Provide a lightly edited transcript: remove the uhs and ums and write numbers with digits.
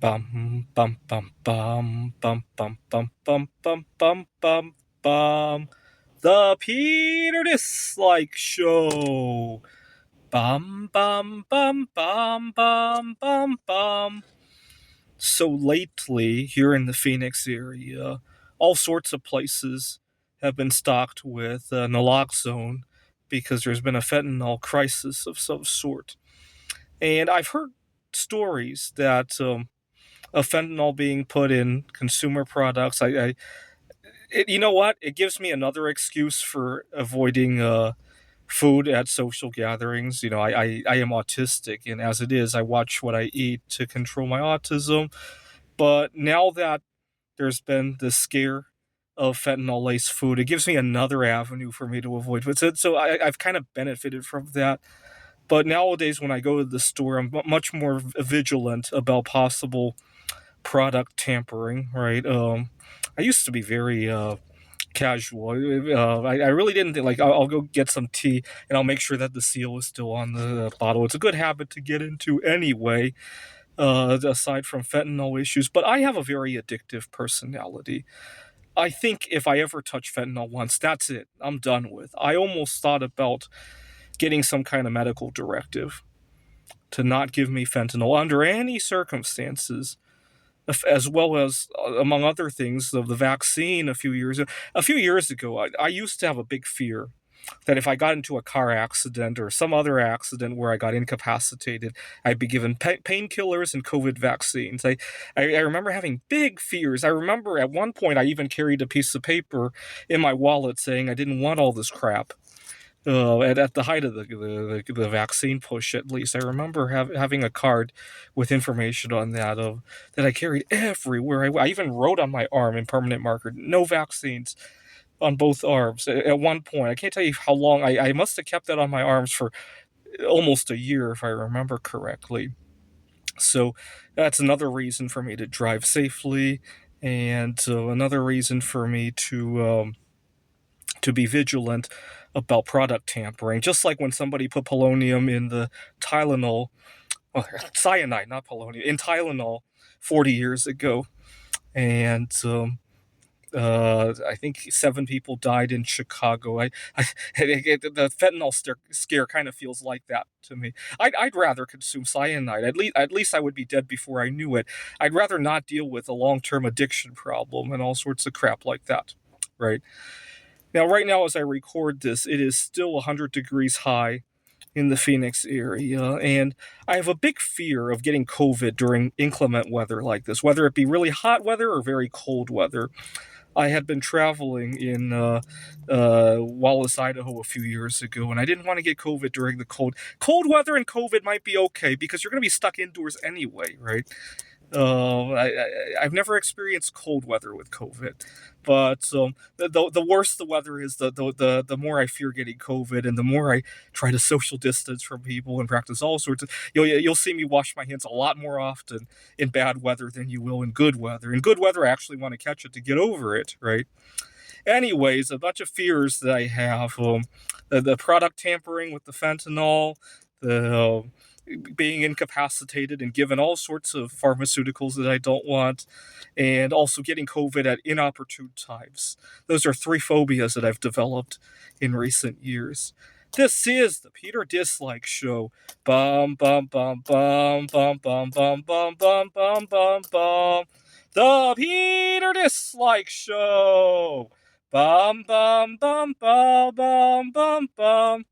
Bum bum bum bum bum bum bum bum bum bum bum bum. The Peter Dislike Show. Bum bum bum bum bum bum bum. So lately, here in the Phoenix area, all sorts of places have been stocked with naloxone because there's been a fentanyl crisis of some sort. And I've heard stories that of fentanyl being put in consumer products. You know what? It gives me another excuse for avoiding food at social gatherings. I am autistic, and as it is, I watch what I eat to control my autism. But now that there's been this scare of fentanyl laced food, it gives me another avenue for me to avoid. I've kind of benefited from that. But nowadays, when I go to the store, I'm much more vigilant about possible product tampering, right? I used to be very casual. I really didn't think, like, I'll go get some tea and I'll make sure that the seal is still on the bottle. It's a good habit to get into anyway, aside from fentanyl issues. But I have a very addictive personality. I think if I ever touch fentanyl once, that's it. I'm done with. I almost thought about getting some kind of medical directive to not give me fentanyl under any circumstances, as well as, among other things, of the vaccine a few years ago. I used to have a big fear that if I got into a car accident or some other accident where I got incapacitated, I'd be given painkillers and COVID vaccines. I remember having big fears. I remember at one point I even carried a piece of paper in my wallet saying I didn't want all this crap. At the height of the vaccine push, at least, I remember having a card with information on that I carried everywhere. I even wrote on my arm in permanent marker, "No vaccines," on both arms. At one point, I can't tell you how long. I must have kept that on my arms for almost a year, if I remember correctly. So that's another reason for me to drive safely, and another reason for me to be vigilant about product tampering. Just like when somebody put polonium in the Tylenol, well, cyanide, not polonium, in Tylenol 40 years ago. And I think 7 people died in Chicago. The fentanyl scare kind of feels like that to me. I'd rather consume cyanide. At least I would be dead before I knew it. I'd rather not deal with a long-term addiction problem and all sorts of crap like that, right? Now, right now, as I record this, it is still 100 degrees high in the Phoenix area, and I have a big fear of getting COVID during inclement weather like this, whether it be really hot weather or very cold weather. I had been traveling in Wallace, Idaho a few years ago, and I didn't want to get COVID during the cold weather. And COVID might be okay because you're going to be stuck indoors anyway, right? I've never experienced cold weather with COVID, but the worse the weather is, the more I fear getting COVID, and the more I try to social distance from people and practice all sorts of. You'll see me wash my hands a lot more often in bad weather than you will in good weather. In good weather, I actually want to catch it to get over it, right? Anyways, a bunch of fears that I have: the product tampering with the fentanyl, the being incapacitated and given all sorts of pharmaceuticals that I don't want, and also getting COVID at inopportune times. Those are 3 phobias that I've developed in recent years. This is the Peter Dislike Show. Bum bum bum bum bum bum bum bum bum bum bum bum. The Peter Dislike Show. Bum bum bum bum bum bum bum.